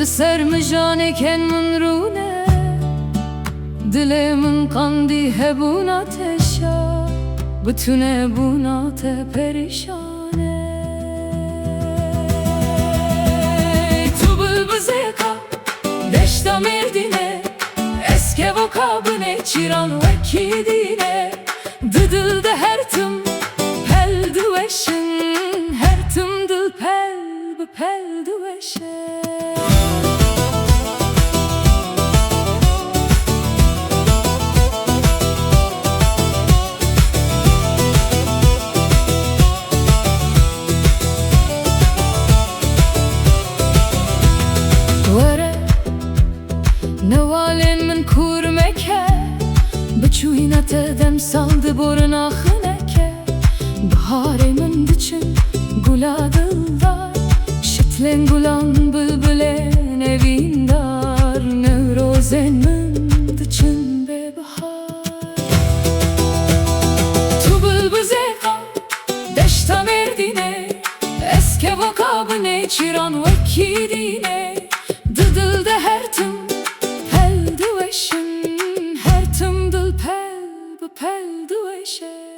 بسر مجانکن من رونه دل من قندی هبون آتشا بتونه بونات پریشانه تو بلبزیکا دشتا مردینه اسکه و kabine çiran ve kidine dıdılda her tüm pel dueşin her tüm dıl pel bu pel dueşin Nevalin min kurmeke Bçuynete dem saldı boruna xıneke Bahare min diçin gula dildar Şitlen gulan bülbülen evindar Nevrozen min diçin bebahar Tu bülbüzeka deşta merdine Eske vakabine çiran vekidine Dıdılda her tüm her tüm dıl pel bu pel dueşe